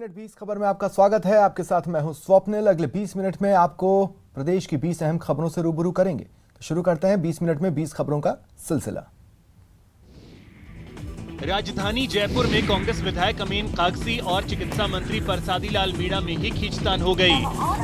Minute 20 खबर में आपका स्वागत है। आपके साथ मैं हूं स्वप्निल। अगले 20 मिनट में आपको प्रदेश की 20 अहम खबरों से रूबरू करेंगे। तो शुरू करते हैं 20 मिनट में 20 खबरों का सिलसिला। राजधानी जयपुर में कांग्रेस विधायक अमीन कागजी और चिकित्सा मंत्री परसादी लाल मीणा में ही खींचतान हो गई।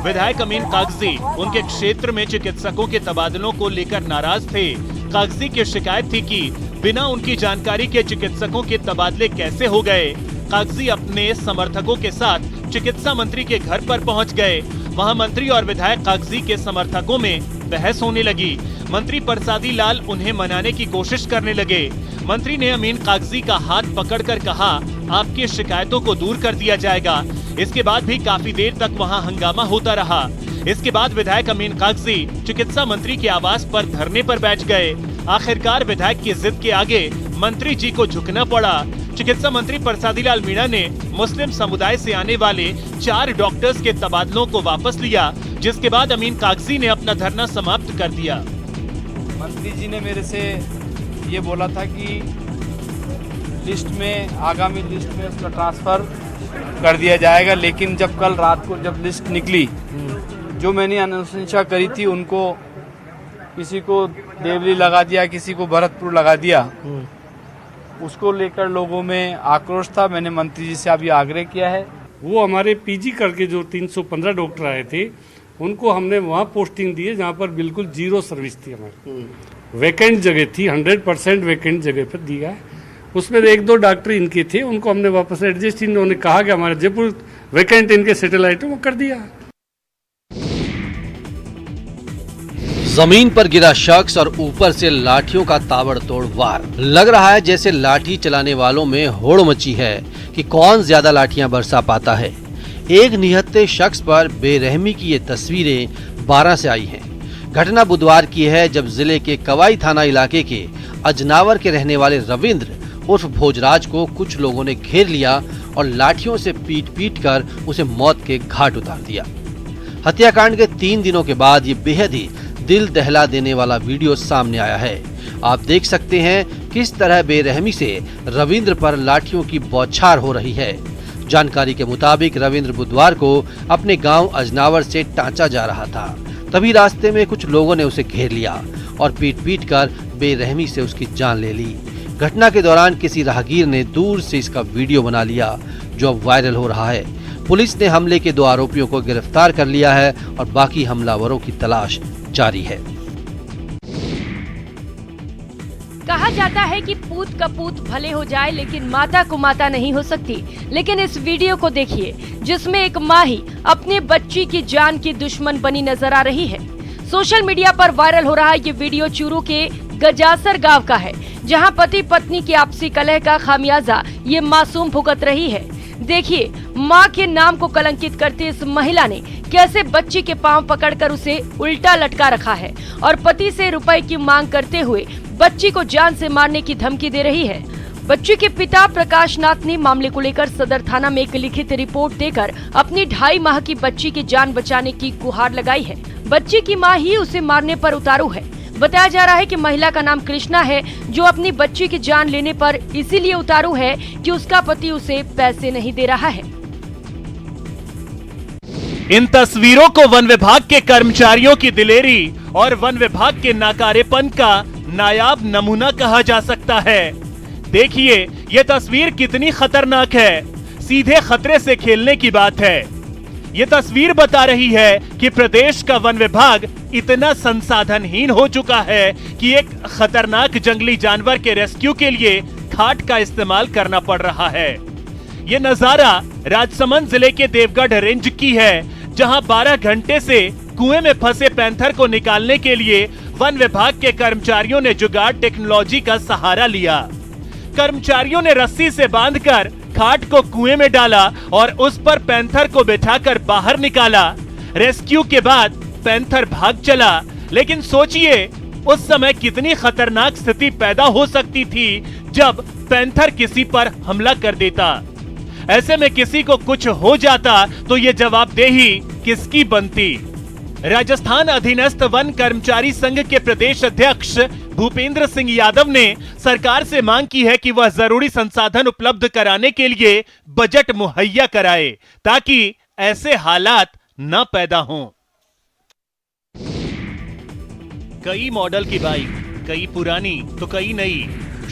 विधायक अमीन कागजी उनके क्षेत्र में चिकित्सकों के तबादलों को लेकर नाराज थे। कागजी की शिकायत थी कि बिना उनकी जानकारी के चिकित्सकों के तबादले कैसे हो गए। कागजी अपने समर्थकों के साथ चिकित्सा मंत्री के घर पर पहुंच गए। वहां मंत्री और विधायक कागजी के समर्थकों में बहस होने लगी। मंत्री परसादी लाल उन्हें मनाने की कोशिश करने लगे। मंत्री ने अमीन कागजी का हाथ पकड़कर कहा, आपकी शिकायतों को दूर कर दिया जाएगा। इसके बाद भी काफी देर तक वहां हंगामा होता रहा। इसके बाद विधायक अमीन कागजी चिकित्सा मंत्री के आवास पर धरने पर बैठ गए। आखिरकार विधायक की जिद के आगे मंत्री जी को झुकना पड़ा। चिकित्सा मंत्री परसादी लाल मीणा ने मुस्लिम समुदाय से आने वाले 4 डॉक्टर्स के तबादलों को वापस लिया, जिसके बाद अमीन कागजी ने अपना धरना समाप्त कर दिया। मंत्री जी ने मेरे से ये बोला था कि लिस्ट में, आगामी लिस्ट में उसका ट्रांसफर कर दिया जाएगा, लेकिन जब कल रात को जब लिस्ट निकली, जो मैंने अनुशंसा करी थी उनको किसी को देवली लगा दिया, किसी को भरतपुर लगा दिया। उसको लेकर लोगों में आक्रोश था। मैंने मंत्री जी से अभी आग्रह किया है। वो हमारे पीजी करके जो 315 डॉक्टर आए थे उनको हमने वहाँ पोस्टिंग दी है जहाँ पर बिल्कुल जीरो सर्विस थी। हमारी वैकेंट जगह थी, 100% वैकेंट जगह पर दिया है। उसमें 1-2 डॉक्टर इनके थे, उनको हमने वापस एडजस्ट, इन्होंने कहा कि हमारे जयपुर वैकेंट इनके सैटेलाइट है, वो कर दिया। जमीन पर गिरा शख्स और ऊपर से लाठियों का ताबड़तोड़ वार। लग रहा है जैसे लाठी चलाने वालों में होड़ मची है कि कौन ज्यादा लाठियां बरसा पाता है। एक निहत्थे शख्स पर बेरहमी की ये तस्वीरें 12 से आई हैं। घटना बुधवार की है, जब जिले के कवाई थाना इलाके के अजनावर के रहने वाले रविंद्र उर्फ भोजराज को कुछ लोगों ने घेर लिया और लाठियों से पीट कर उसे मौत के घाट उतार दिया। हत्याकांड के 3 दिनों के बाद ये बेहद ही दिल दहला देने वाला वीडियो सामने आया है। आप देख सकते हैं किस तरह बेरहमी से रविंद्र पर लाठियों की बौछार हो रही है। जानकारी के मुताबिक रविंद्र बुधवार को अपने गांव अजनावर से टांचा जा रहा था। तभी रास्ते में कुछ लोगों ने उसे घेर लिया और पीट कर बेरहमी से उसकी जान ले ली। घटना के दौरान किसी राहगीर ने दूर से इसका वीडियो बना लिया, जो अब वायरल हो रहा है। पुलिस ने हमले के 2 आरोपियों को गिरफ्तार कर लिया है और बाकी हमलावरों की तलाश जारी है। कहा जाता है कि पूत कपूत भले हो जाए, लेकिन माता को माता नहीं हो सकती। लेकिन इस वीडियो को देखिए, जिसमें एक माँ ही अपने बच्ची की जान की दुश्मन बनी नजर आ रही है। सोशल मीडिया पर वायरल हो रहा ये वीडियो चूरू के गजासर गांव का है, जहां पति पत्नी की आपसी कलह का खामियाजा ये मासूम भुगत रही है। देखिए, माँ के नाम को कलंकित करते इस महिला ने कैसे बच्ची के पांव पकड़कर उसे उल्टा लटका रखा है और पति से रुपए की मांग करते हुए बच्ची को जान से मारने की धमकी दे रही है। बच्ची के पिता प्रकाश नाथ ने मामले को लेकर सदर थाना में एक लिखित रिपोर्ट देकर अपनी 2.5 माह की बच्ची की जान बचाने की गुहार लगाई है। बच्ची की मां ही उसे मारने पर उतारू है। बताया जा रहा है कि महिला का नाम कृष्णा है, जो अपनी बच्ची की जान लेने पर इसीलिए उतारू है कि उसका पति उसे पैसे नहीं दे रहा है। इन तस्वीरों को वन विभाग के कर्मचारियों की दिलेरी और वन विभाग के नाकारेपन का नायाब नमूना कहा जा सकता है। देखिए, ये तस्वीर कितनी खतरनाक है। सीधे खतरे से खेलने की बात है। ये तस्वीर बता रही है कि प्रदेश का वन विभाग इतना संसाधनहीन हो चुका है कि एक खतरनाक जंगली जानवर के रेस्क्यू के लिए खाट का इस्तेमाल करना पड़ रहा है। ये नजारा राजसमंद जिले के देवगढ़ रेंज की है, जहां 12 घंटे से कुएं में फंसे पैंथर को निकालने के लिए वन विभाग के कर्मचारियों ने जुगाड़ टेक्नोलॉजी का सहारा लिया। कर्मचारियों ने रस्सी से बांधकर खाट को कुएं में डाला और उस पर पैंथर को बिठाकर बाहर निकाला। रेस्क्यू के बाद पैंथर भाग चला, लेकिन सोचिए उस समय कितनी खतरनाक स्थिति पैदा हो सकती थी जब पैंथर किसी पर हमला कर देता। ऐसे में किसी को कुछ हो जाता तो ये जवाबदेही किसकी बनती। राजस्थान अधीनस्थ वन कर्मचारी संघ के प्रदेश अध्यक्ष भूपेंद्र सिंह यादव ने सरकार से मांग की है कि वह जरूरी संसाधन उपलब्ध कराने के लिए बजट मुहैया कराए ताकि ऐसे हालात न पैदा हों। कई मॉडल की बाइक, कई पुरानी तो कई नई।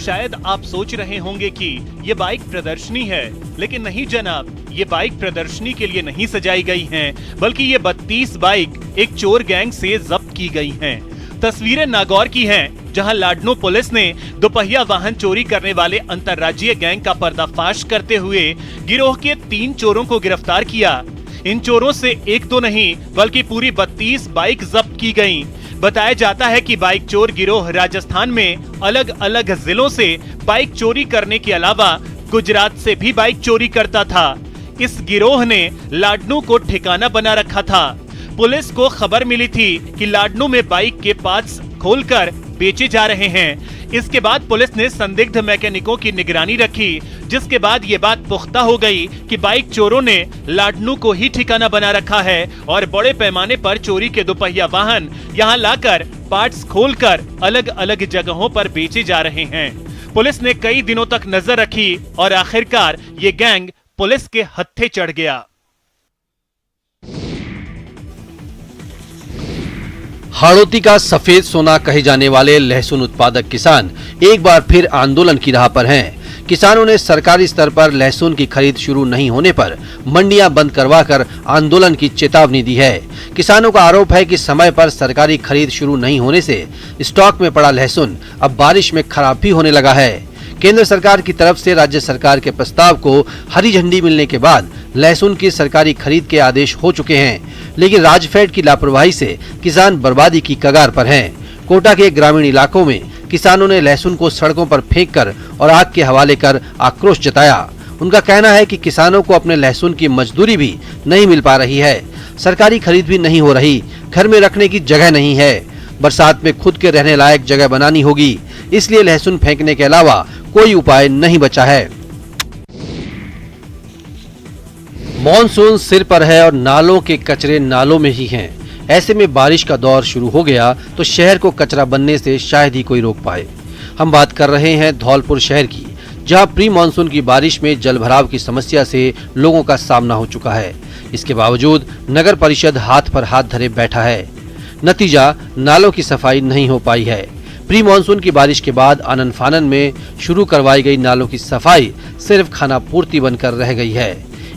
शायद आप सोच रहे होंगे कि ये बाइक प्रदर्शनी है, लेकिन नहीं जनाब, ये बाइक प्रदर्शनी के लिए नहीं सजाई गई हैं, बल्कि ये 32 बाइक एक चोर गैंग से जब्त की गई हैं। तस्वीरें नागौर की हैं, जहां लाडनू पुलिस ने दोपहिया वाहन चोरी करने वाले अंतर्राज्यीय गैंग का पर्दाफाश करते हुए गिरोह के 3 चोरों को गिरफ्तार किया। इन चोरों से एक तो नहीं बल्कि पूरी 32 बाइक जब्त की गईं। बताया जाता है कि बाइक चोर गिरोह राजस्थान में अलग अलग जिलों से बाइक चोरी करने के अलावा गुजरात से भी बाइक चोरी करता था। इस गिरोह ने लाडनू को ठिकाना बना रखा था। पुलिस को खबर मिली थी कि लाडनू में बाइक के पार्ट्स खोलकर बेचे जा रहे हैं। इसके बाद पुलिस ने संदिग्ध मैकेनिकों की निगरानी रखी, जिसके बाद ये बात पुख्ता हो गई कि बाइक चोरों ने लाडनू को ही ठिकाना बना रखा है और बड़े पैमाने पर चोरी के दोपहिया वाहन यहां लाकर पार्ट्स खोलकर अलग अलग जगहों पर बेचे जा रहे हैं। पुलिस ने कई दिनों तक नजर रखी और आखिरकार ये गैंग पुलिस के हत्थे चढ़ गया। हाड़ौती का सफेद सोना कहे जाने वाले लहसुन उत्पादक किसान एक बार फिर आंदोलन की राह पर हैं। किसानों ने सरकारी स्तर पर लहसुन की खरीद शुरू नहीं होने पर मंडियां बंद करवाकर आंदोलन की चेतावनी दी है। किसानों का आरोप है कि समय पर सरकारी खरीद शुरू नहीं होने से स्टॉक में पड़ा लहसुन अब बारिश में खराब भी होने लगा है। केंद्र सरकार की तरफ से राज्य सरकार के प्रस्ताव को हरी झंडी मिलने के बाद लहसुन की सरकारी खरीद के आदेश हो चुके हैं, लेकिन राजफेड की लापरवाही से किसान बर्बादी की कगार पर हैं। कोटा के ग्रामीण इलाकों में किसानों ने लहसुन को सड़कों पर फेंककर और आग के हवाले कर आक्रोश जताया। उनका कहना है कि किसानों को अपने लहसुन की मजदूरी भी नहीं मिल पा रही है, सरकारी खरीद भी नहीं हो रही, घर में रखने की जगह नहीं है, बरसात में खुद के रहने लायक जगह बनानी होगी, इसलिए लहसुन फेंकने के अलावा कोई उपाय नहीं बचा है। मॉनसून सिर पर है और नालों के कचरे नालों में ही हैं। ऐसे में बारिश का दौर शुरू हो गया तो शहर को कचरा बनने से शायद ही कोई रोक पाए। हम बात कर रहे हैं धौलपुर शहर की, जहां प्री मानसून की बारिश में जलभराव की समस्या से लोगों का सामना हो चुका है। इसके बावजूद नगर परिषद हाथ पर हाथ धरे बैठा है। नतीजा, नालों की सफाई नहीं हो पाई है। प्री मानसून की बारिश के बाद आनन फानन में शुरू करवाई गई नालों की सफाई सिर्फ खाना पूर्ति बनकर रह गई है।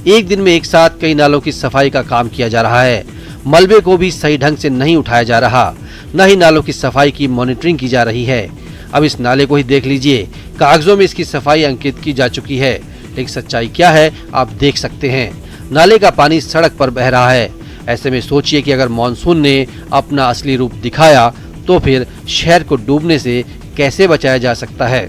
एक दिन में एक साथ कई नालों की सफाई का काम किया जा रहा है। मलबे को भी सही ढंग से नहीं उठाया जा रहा, न ही नालों की सफाई की मॉनिटरिंग की जा रही है। अब इस नाले को ही देख लीजिए, कागजों में इसकी सफाई अंकित की जा चुकी है, लेकिन सच्चाई क्या है आप देख सकते हैं। नाले का पानी सड़क पर बह रहा है। ऐसे में सोचिए कि अगर मानसून ने अपना असली रूप दिखाया तो फिर शहर को डूबने से कैसे बचाया जा सकता है।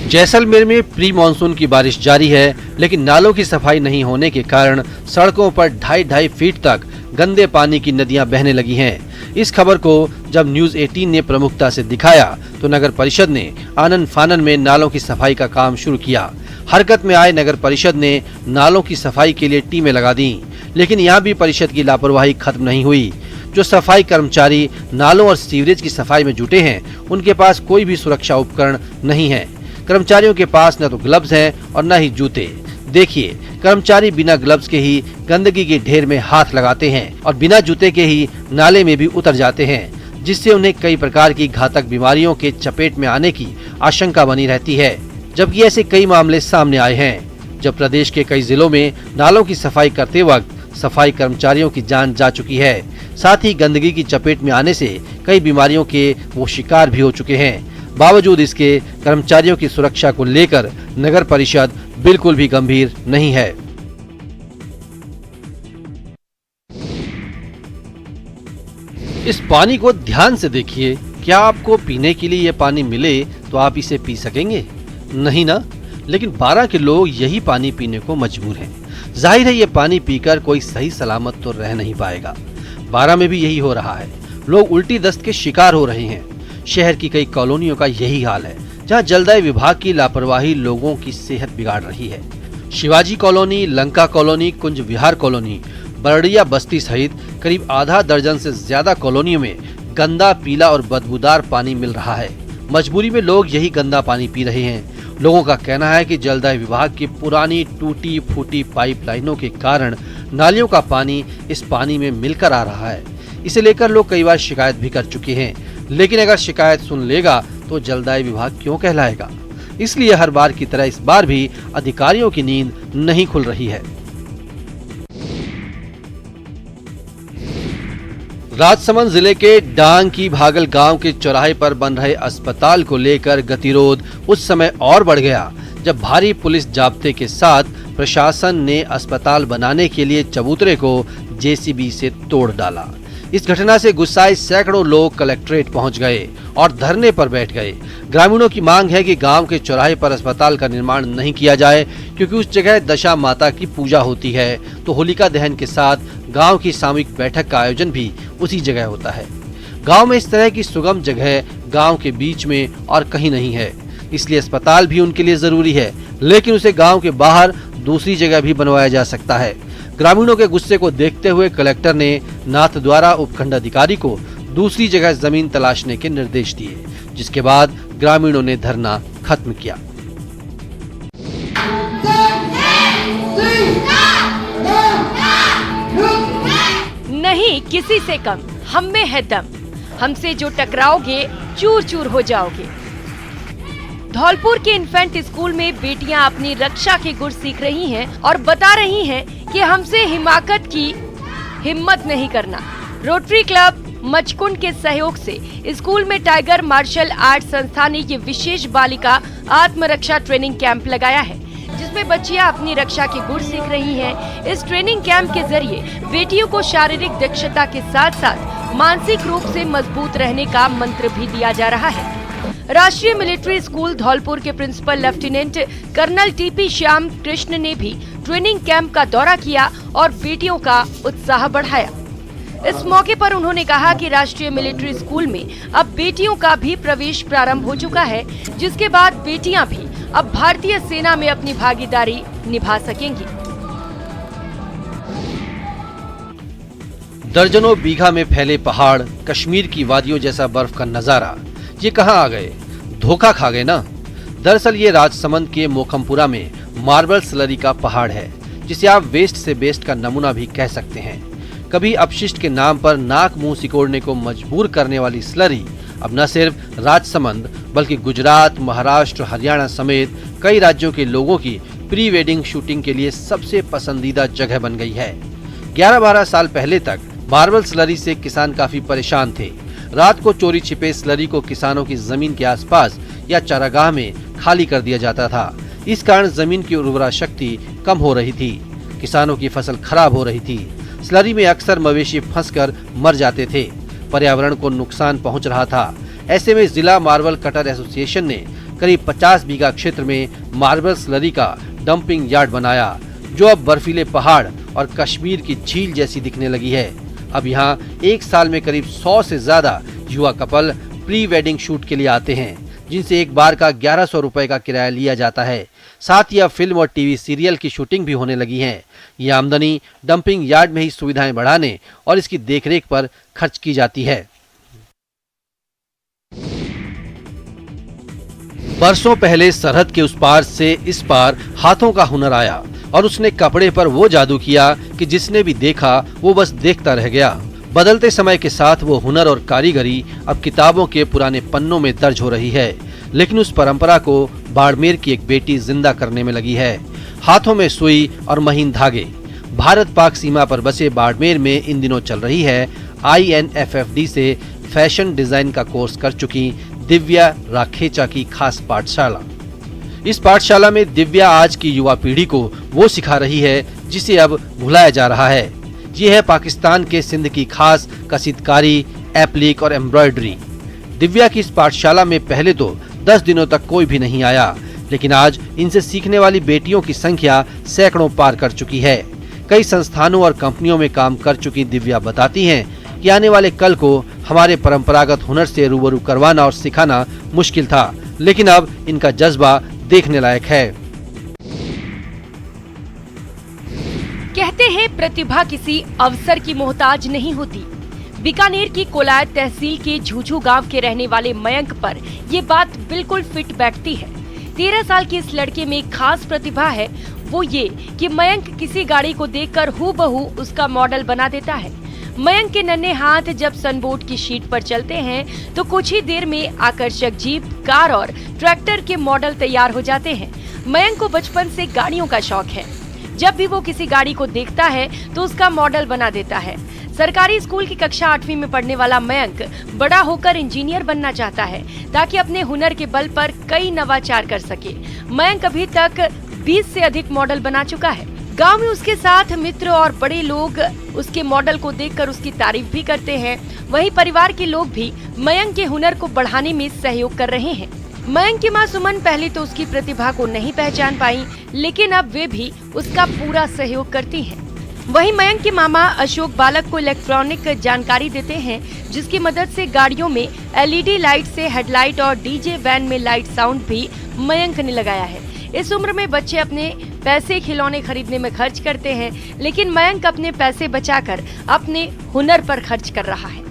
जैसलमेर में प्री मानसून की बारिश जारी है, लेकिन नालों की सफाई नहीं होने के कारण सड़कों पर 2.5 फीट तक गंदे पानी की नदियां बहने लगी हैं। इस खबर को जब न्यूज 18 ने प्रमुखता से दिखाया तो नगर परिषद ने आनन फानन में नालों की सफाई का काम शुरू किया। हरकत में आए नगर परिषद ने नालों की सफाई के लिए टीमें लगा दी, लेकिन यहाँ भी परिषद की लापरवाही खत्म नहीं हुई। जो सफाई कर्मचारी नालों और सीवरेज की सफाई में जुटे हैं, उनके पास कोई भी सुरक्षा उपकरण नहीं है। कर्मचारियों के पास न तो ग्लव्स हैं और न ही जूते। देखिए, कर्मचारी बिना ग्लव्स के ही गंदगी के ढेर में हाथ लगाते हैं और बिना जूते के ही नाले में भी उतर जाते हैं, जिससे उन्हें कई प्रकार की घातक बीमारियों के चपेट में आने की आशंका बनी रहती है। जबकि ऐसे कई मामले सामने आए हैं जब प्रदेश के कई जिलों में नालों की सफाई करते वक्त सफाई कर्मचारियों की जान जा चुकी है। साथ ही गंदगी की चपेट में आने से कई बीमारियों के वो शिकार भी हो चुके हैं। बावजूद इसके कर्मचारियों की सुरक्षा को लेकर नगर परिषद बिल्कुल भी गंभीर नहीं है। इस पानी को ध्यान से देखिए। क्या आपको पीने के लिए ये पानी मिले तो आप इसे पी सकेंगे? नहीं ना। लेकिन 12 के लोग यही पानी पीने को मजबूर हैं। जाहिर है ये पानी पीकर कोई सही सलामत तो रह नहीं पाएगा। 12 में भी यही हो रहा है। लोग उल्टी दस्त के शिकार हो रहे हैं। शहर की कई कॉलोनियों का यही हाल है, जहां जलदाय विभाग की लापरवाही लोगों की सेहत बिगाड़ रही है। Shivaji colony, Lanka colony, Kunj Vihar colony, Bardia बस्ती सहित करीब आधा दर्जन से ज्यादा कॉलोनियों में गंदा, पीला और बदबूदार पानी मिल रहा है। मजबूरी में लोग यही गंदा पानी पी रहे हैं। लोगों का कहना है कि जलदाय विभाग की पुरानी टूटी फूटी पाइपलाइनों के कारण नालियों का पानी इस पानी में मिलकर आ रहा है। इसे लेकर लोग कई बार शिकायत भी कर चुके हैं, लेकिन अगर शिकायत सुन लेगा तो जलदाय विभाग क्यों कहलाएगा। इसलिए हर बार की तरह इस बार भी अधिकारियों की नींद नहीं खुल रही है। राजसमंद जिले के डांग की भागल गांव के चौराहे पर बन रहे अस्पताल को लेकर गतिरोध उस समय और बढ़ गया जब भारी पुलिस जाब्ते के साथ प्रशासन ने अस्पताल बनाने के लिए चबूतरे को जेसीबी से तोड़ डाला। इस घटना से गुस्साए सैकड़ों लोग कलेक्ट्रेट पहुंच गए और धरने पर बैठ गए। ग्रामीणों की मांग है कि गांव के चौराहे पर अस्पताल का निर्माण नहीं किया जाए, क्योंकि उस जगह दशा माता की पूजा होती है, तो होलिका दहन के साथ गांव की सामूहिक बैठक का आयोजन भी उसी जगह होता है। गांव में इस तरह की सुगम जगह गांव के बीच में और कहीं नहीं है, इसलिए अस्पताल भी उनके लिए जरूरी है, लेकिन उसे गांव के बाहर दूसरी जगह भी बनवाया जा सकता है। ग्रामीणों के गुस्से को देखते हुए कलेक्टर ने नाथद्वारा उपखंड अधिकारी को दूसरी जगह जमीन तलाशने के निर्देश दिए, जिसके बाद ग्रामीणों ने धरना खत्म किया। नहीं किसी से कम, हम में है दम, हमसे जो टकराओगे चूर चूर हो जाओगे। धौलपुर के इन्फेंट स्कूल में बेटियां अपनी रक्षा के गुर सीख रही हैं और बता रही हैं कि हमसे हिमाकत की हिम्मत नहीं करना। रोटरी क्लब मचकुंड के सहयोग से स्कूल में टाइगर मार्शल आर्ट संस्था ने ये विशेष बालिका आत्मरक्षा ट्रेनिंग कैंप लगाया है, जिसमें बच्चियां अपनी रक्षा के गुर सीख रही हैं। इस ट्रेनिंग कैंप के जरिए बेटियों को शारीरिक दक्षता के साथ साथ मानसिक रूप से मजबूत रहने का मंत्र भी दिया जा रहा है। राष्ट्रीय मिलिट्री स्कूल धौलपुर के principal lieutenant colonel TP Shyam Krishna ने भी ट्रेनिंग कैंप का दौरा किया और बेटियों का उत्साह बढ़ाया। इस मौके पर उन्होंने कहा कि राष्ट्रीय मिलिट्री स्कूल में अब बेटियों का भी प्रवेश प्रारंभ हो चुका है, जिसके बाद बेटियां भी अब भारतीय सेना में अपनी भागीदारी निभा सकेंगी। दर्जनों बीघा में फैले पहाड़, कश्मीर की वादियों जैसा बर्फ का नजारा, ये कहाँ आ गए? धोखा खा गए ना। दरअसल ये राजसमंद के मोखमपुरा में मार्बल स्लरी का पहाड़ है, जिसे आप वेस्ट से बेस्ट का नमूना भी कह सकते हैं। कभी अपशिष्ट के नाम पर नाक मुंह सिकोड़ने को मजबूर करने वाली स्लरी अब न सिर्फ राजसमंद बल्कि गुजरात, महाराष्ट्र, हरियाणा समेत कई राज्यों के लोगों की प्री वेडिंग शूटिंग के लिए सबसे पसंदीदा जगह बन गई है। 11-12 साल पहले तक मार्बल स्लरी से किसान काफी परेशान थे। रात को चोरी छिपे स्लरी को किसानों की जमीन के आसपास या चारागाह में खाली कर दिया जाता था। इस कारण जमीन की उर्वरा शक्ति कम हो रही थी, किसानों की फसल खराब हो रही थी। स्लरी में अक्सर मवेशी फंसकर मर जाते थे, पर्यावरण को नुकसान पहुंच रहा था। ऐसे में जिला मार्बल कटर एसोसिएशन ने करीब 50 बीघा क्षेत्र में मार्बल स्लरी का डंपिंग यार्ड बनाया, जो अब बर्फीले पहाड़ और कश्मीर की झील जैसी दिखने लगी है। अब यहाँ एक साल में करीब 100 से ज्यादा युवा कपल प्री वेडिंग शूट के लिए आते हैं, जिनसे एक बार का 1100 रुपए का किराया लिया जाता है। साथ ही अब फिल्म और टीवी सीरियल की शूटिंग भी होने लगी है। ये आमदनी डंपिंग यार्ड में ही सुविधाएं बढ़ाने और इसकी देखरेख पर खर्च की जाती है। बरसों पहले सरहद के उस पार से इस पार हाथों का हुनर आया और उसने कपड़े पर वो जादू किया कि जिसने भी देखा वो बस देखता रह गया। बदलते समय के साथ वो हुनर और कारीगरी अब किताबों के पुराने पन्नों में दर्ज हो रही है, लेकिन उस परंपरा को बाड़मेर की एक बेटी जिंदा करने में लगी है। हाथों में सुई और महीन धागे। भारत पाक सीमा पर बसे बाड़मेर में इन दिनों चल रही है INFFD से फैशन डिजाइन का कोर्स कर चुकी दिव्या राखेचा की खास पाठशाला। इस पाठशाला में दिव्या आज की युवा पीढ़ी को वो सिखा रही है जिसे अब भुलाया जा रहा है। ये है पाकिस्तान के सिंध की खास कसीदकारी, एप्लिक और एम्ब्रॉयडरी। दिव्या की इस पाठशाला में पहले तो 10 दिनों तक कोई भी नहीं आया, लेकिन आज इनसे सीखने वाली बेटियों की संख्या सैकड़ों पार कर चुकी है। कई संस्थानों और कंपनियों में काम कर चुकी दिव्या बताती हैं कि आने वाले कल को हमारे परंपरागत हुनर से रूबरू करवाना और सिखाना मुश्किल था, लेकिन अब इनका जज्बा देखने लायक है। कहते हैं प्रतिभा किसी अवसर की मोहताज नहीं होती। बीकानेर की कोलायत तहसील के झूझू गांव के रहने वाले मयंक पर ये बात बिल्कुल फिट बैठती है। 13 साल की इस लड़के में एक खास प्रतिभा है, वो ये कि मयंक किसी गाड़ी को देखकर हूबहू उसका मॉडल बना देता है। मयंक के नन्हे हाथ जब सनबोर्ड की शीट पर चलते हैं तो कुछ ही देर में आकर्षक जीप, कार और ट्रैक्टर के मॉडल तैयार हो जाते हैं। मयंक को बचपन से गाड़ियों का शौक है। जब भी वो किसी गाड़ी को देखता है तो उसका मॉडल बना देता है। सरकारी स्कूल की कक्षा 8वीं में पढ़ने वाला मयंक बड़ा होकर इंजीनियर बनना चाहता है ताकि अपने हुनर के बल पर कई नवाचार कर सके। मयंक अभी तक 20 से अधिक मॉडल बना चुका है। गांव में उसके साथ मित्र और बड़े लोग उसके मॉडल को देखकर उसकी तारीफ भी करते हैं। वहीं परिवार के लोग भी मयंक के हुनर को बढ़ाने में सहयोग कर रहे हैं। मयंक की मां सुमन पहले तो उसकी प्रतिभा को नहीं पहचान पाई, लेकिन अब वे भी उसका पूरा सहयोग करती हैं। वहीं मयंक के मामा अशोक बालक को इलेक्ट्रॉनिक जानकारी देते हैं, जिसकी मदद से गाड़ियों में LED लाइट से हेडलाइट और DJ वैन में लाइट साउंड भी मयंक ने लगाया है। इस उम्र में बच्चे अपने पैसे खिलौने खरीदने में खर्च करते हैं, लेकिन मयंक अपने पैसे बचाकर अपने हुनर पर खर्च कर रहा है।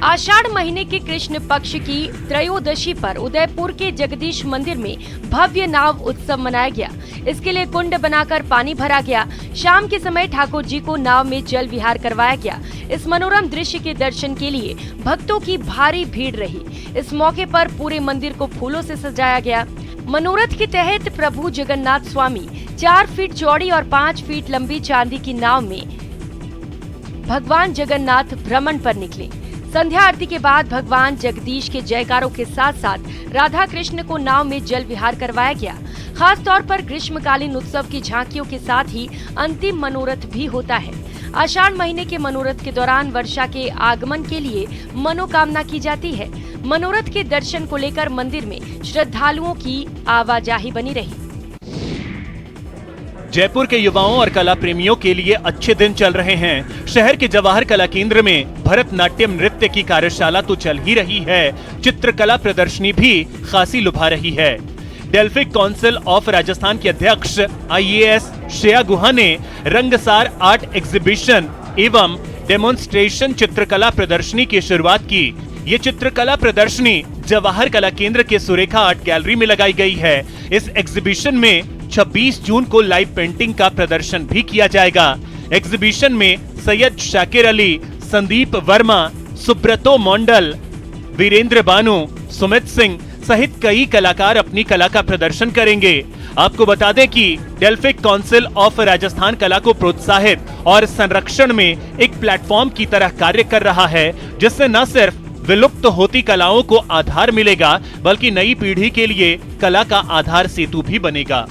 आषाढ़ महीने के कृष्ण पक्ष की त्रयोदशी पर उदयपुर के जगदीश मंदिर में भव्य नाव उत्सव मनाया गया। इसके लिए कुंड बनाकर पानी भरा गया। शाम के समय ठाकुर जी को नाव में जल विहार करवाया गया। इस मनोरम दृश्य के दर्शन के लिए भक्तों की भारी भीड़ रही। इस मौके पर पूरे मंदिर को फूलों से सजाया गया। मनोरथ के तहत प्रभु जगन्नाथ स्वामी 4 फीट चौड़ी और 5 फीट लंबी चांदी की नाव में भगवान जगन्नाथ भ्रमण पर निकले। संध्या आरती के बाद भगवान जगदीश के जयकारों के साथ साथ राधा कृष्ण को नाव में जल विहार करवाया गया। खास तौर पर ग्रीष्मकालीन उत्सव की झांकियों के साथ ही अंतिम मनोरथ भी होता है। आषाढ़ महीने के मनोरथ के दौरान वर्षा के आगमन के लिए मनोकामना की जाती है। मनोरथ के दर्शन को लेकर मंदिर में श्रद्धालुओं की आवाजाही बनी रही। जयपुर के युवाओं और कला प्रेमियों के लिए अच्छे दिन चल रहे हैं। शहर के जवाहर कला केंद्र में भरतनाट्यम नृत्य की कार्यशाला तो चल ही रही है, चित्रकला प्रदर्शनी भी खासी लुभा रही है। डेल्फिक काउंसिल ऑफ राजस्थान के अध्यक्ष IAS श्रेया गुहा ने रंगसार आर्ट एग्जीबिशन एवं डेमोन्स्ट्रेशन चित्रकला प्रदर्शनी की शुरुआत की। ये चित्रकला प्रदर्शनी जवाहर कला केंद्र के सुरेखा आर्ट गैलरी में लगाई गई है। इस एग्जीबिशन में 26 जून को लाइव पेंटिंग का प्रदर्शन भी किया जाएगा। एग्जीबिशन में सैयद शाकिर अली, संदीप वर्मा, सुब्रतो मंडल, वीरेंद्र बानू, सुमित सिंह सहित कई कलाकार अपनी कला का प्रदर्शन करेंगे। आपको बता दें कि डेल्फिक काउंसिल ऑफ राजस्थान कला को प्रोत्साहित और संरक्षण में एक प्लेटफॉर्म की तरह कार्य कर रहा है, जिससे न सिर्फ विलुप्त होती कलाओं को आधार मिलेगा, बल्कि नई पीढ़ी के लिए कला का आधार सेतु भी बनेगा।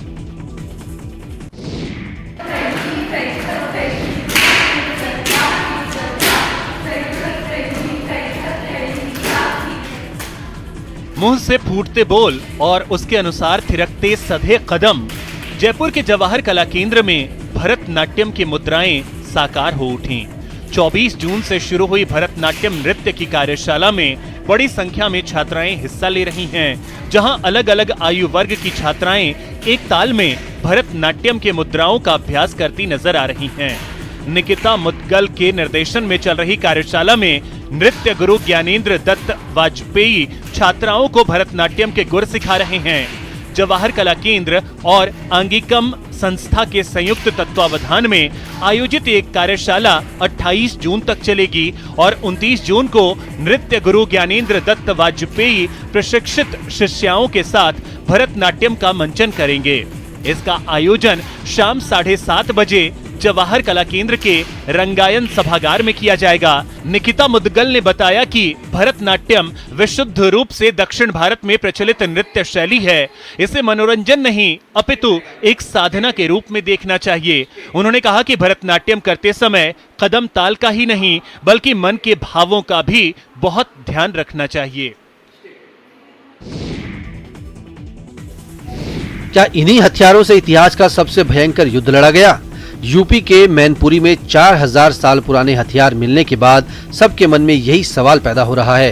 मुंह से फूटते बोल और उसके अनुसार थिरकते सधे कदम। जयपुर के जवाहर कला केंद्र में भरतनाट्यम की मुद्राएं साकार हो उठी। 24 जून से शुरू हुई भरतनाट्यम नृत्य की कार्यशाला में बड़ी संख्या में छात्राएं हिस्सा ले रही हैं, जहां अलग अलग आयु वर्ग की छात्राएं एक ताल में भरतनाट्यम के मुद्राओं का अभ्यास करती नजर आ रही हैं। निकिता मुदगल के निर्देशन में चल रही कार्यशाला में नृत्य गुरु ज्ञानेंद्र दत्त वाजपेयी छात्राओं को भरतनाट्यम के गुर सिखा रहे हैं। जवाहर कला केंद्र और आंगिकम संस्था के संयुक्त तत्वावधान में आयोजित एक कार्यशाला 28 जून तक चलेगी और 29 जून को नृत्य गुरु ज्ञानेंद्र दत्त वाजपेयी प्रशिक्षित शिष्याओं के साथ भरतनाट्यम का मंचन करेंगे। इसका आयोजन शाम 7:30 बजे जवाहर कला केंद्र के रंगायन सभागार में किया जाएगा। निकिता मुदगल ने बताया कि भरतनाट्यम विशुद्ध रूप से दक्षिण भारत में प्रचलित नृत्य शैली है। इसे मनोरंजन नहीं अपितु एक साधना के रूप में देखना चाहिए। उन्होंने कहा कि भरतनाट्यम करते समय कदम ताल का ही नहीं बल्कि मन के भावों का भी बहुत ध्यान रखना चाहिए। क्या इन्हीं हथियारों से इतिहास का सबसे भयंकर युद्ध लड़ा गया? यूपी के मैनपुरी में 4000 साल पुराने हथियार मिलने के बाद सबके मन में यही सवाल पैदा हो रहा है।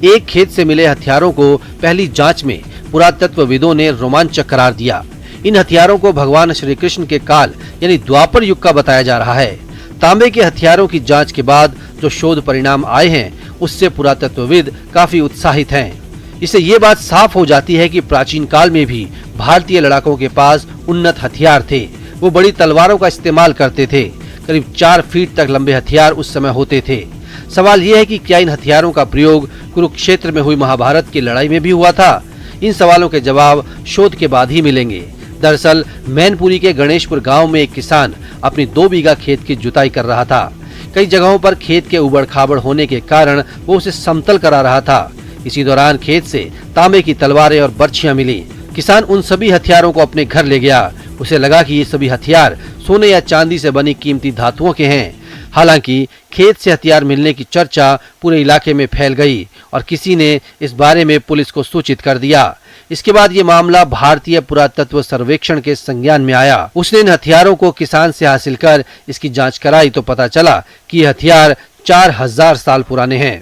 एक खेत से मिले हथियारों को पहली जांच में पुरातत्वविदों ने रोमांचक करार दिया। इन हथियारों को भगवान श्री कृष्ण के काल यानी द्वापर युग का बताया जा रहा है। तांबे के हथियारों की जांच के बाद जो शोध परिणाम आए हैं उससे पुरातत्वविद काफी उत्साहित हैं। इससे ये बात साफ हो जाती है कि प्राचीन काल में भी भारतीय लड़ाकों के पास उन्नत हथियार थे। वो बड़ी तलवारों का इस्तेमाल करते थे। करीब 4 फीट तक लंबे हथियार उस समय होते थे। सवाल ये है कि क्या इन हथियारों का प्रयोग कुरुक्षेत्र में हुई महाभारत की लड़ाई में भी हुआ था? इन सवालों के जवाब शोध के बाद ही मिलेंगे। दरअसल मैनपुरी के गणेशपुर गांव में एक किसान अपनी 2 बीघा खेत की जुताई कर रहा था। कई जगहों पर खेत के उबड़ खाबड़ होने के कारण वो उसे समतल करा रहा था। इसी दौरान खेत से तांबे की तलवारें और बर्छियां मिली। किसान उन सभी हथियारों को अपने घर ले गया। उसे लगा कि ये सभी हथियार सोने या चांदी से बनी कीमती धातुओं के हैं। हालांकि खेत से हथियार मिलने की चर्चा पूरे इलाके में फैल गई और किसी ने इस बारे में पुलिस को सूचित कर दिया। इसके बाद ये मामला भारतीय पुरातत्व सर्वेक्षण के संज्ञान में आया। उसने इन हथियारों को किसान से हासिल कर इसकी जांच कराई तो पता चला कि ये हथियार 4000 साल पुराने हैं।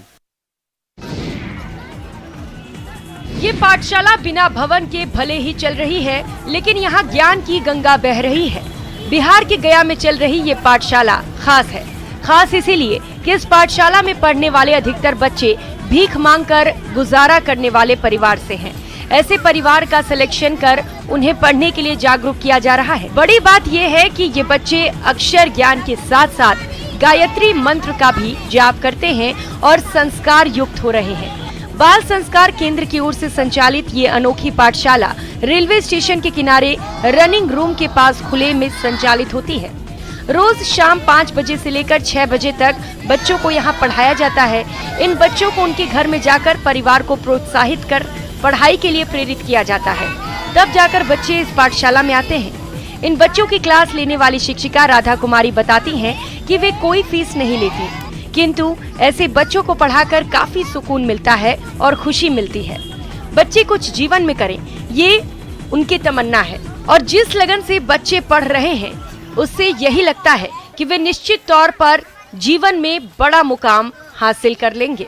ये पाठशाला बिना भवन के भले ही चल रही है, लेकिन यहाँ ज्ञान की गंगा बह रही है। बिहार के गया में चल रही ये पाठशाला खास है। खास इसीलिए कि इस पाठशाला में पढ़ने वाले अधिकतर बच्चे भीख मांगकर गुजारा करने वाले परिवार से हैं। ऐसे परिवार का सिलेक्शन कर उन्हें पढ़ने के लिए जागरूक किया जा रहा है। बड़ी बात यह है कि ये बच्चे अक्षर ज्ञान के साथ साथ गायत्री मंत्र का भी जाप करते हैं और संस्कार युक्त हो रहे हैं। बाल संस्कार केंद्र की ओर से संचालित ये अनोखी पाठशाला रेलवे स्टेशन के किनारे रनिंग रूम के पास खुले में संचालित होती है। रोज शाम 5 बजे से लेकर 6 बजे तक बच्चों को यहाँ पढ़ाया जाता है। इन बच्चों को उनके घर में जाकर परिवार को प्रोत्साहित कर पढ़ाई के लिए प्रेरित किया जाता है। तब जाकर बच्चे इस पाठशाला में आते हैं। इन बच्चों की क्लास लेने वाली शिक्षिका राधा कुमारी बताती हैं कि वे कोई फीस नहीं लेती, किंतु ऐसे बच्चों को पढ़ाकर काफी सुकून मिलता है और खुशी मिलती है। बच्चे कुछ जीवन में करें, ये उनकी तमन्ना है और जिस लगन से बच्चे पढ़ रहे हैं उससे यही लगता है कि वे निश्चित तौर पर जीवन में बड़ा मुकाम हासिल कर लेंगे।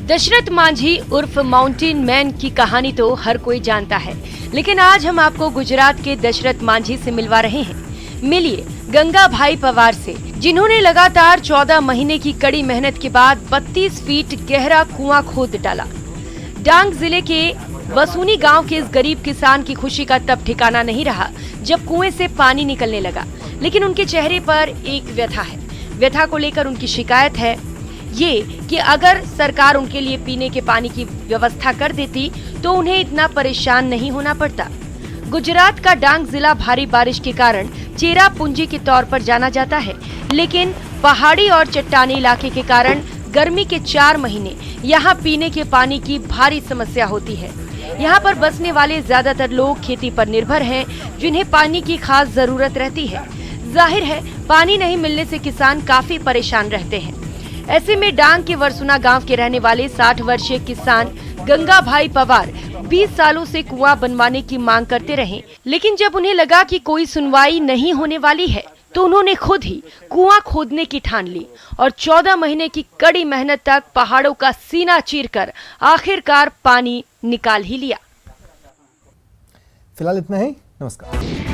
दशरथ मांझी उर्फ माउंटेन मैन की कहानी तो हर कोई जानता है, लेकिन आज हम आपको गुजरात के दशरथ मांझी से मिलवा रहे हैं। मिलिए गंगा भाई पवार से, जिन्होंने लगातार 14 महीने की कड़ी मेहनत के बाद 32 फीट गहरा कुआं खोद डाला। डांग जिले के बसूनी गांव के इस गरीब किसान की खुशी का तब ठिकाना नहीं रहा जब कुएं से पानी निकलने लगा, लेकिन उनके चेहरे पर एक व्यथा है। व्यथा को लेकर उनकी शिकायत है ये कि अगर सरकार उनके लिए पीने के पानी की व्यवस्था कर देती तो उन्हें इतना परेशान नहीं होना पड़ता। गुजरात का डांग जिला भारी बारिश के कारण चेरा पूंजी के तौर पर जाना जाता है, लेकिन पहाड़ी और चट्टानी इलाके के कारण गर्मी के 4 महीने यहाँ पीने के पानी की भारी समस्या होती है। यहाँ पर बसने वाले ज्यादातर लोग खेती पर निर्भर हैं, जिन्हें पानी की खास जरूरत रहती है। जाहिर है पानी नहीं मिलने से किसान काफी परेशान रहते हैं। ऐसे में डांग के वरसुना गांव के रहने वाले 60 वर्षीय किसान गंगा भाई पवार 20 सालों से कुआं बनवाने की मांग करते रहे, लेकिन जब उन्हें लगा कि कोई सुनवाई नहीं होने वाली है तो उन्होंने खुद ही कुआं खोदने की ठान ली और 14 महीने की कड़ी मेहनत तक पहाड़ों का सीना चीरकर आखिरकार पानी निकाल ही लिया। फिलहाल इतना ही। नमस्कार।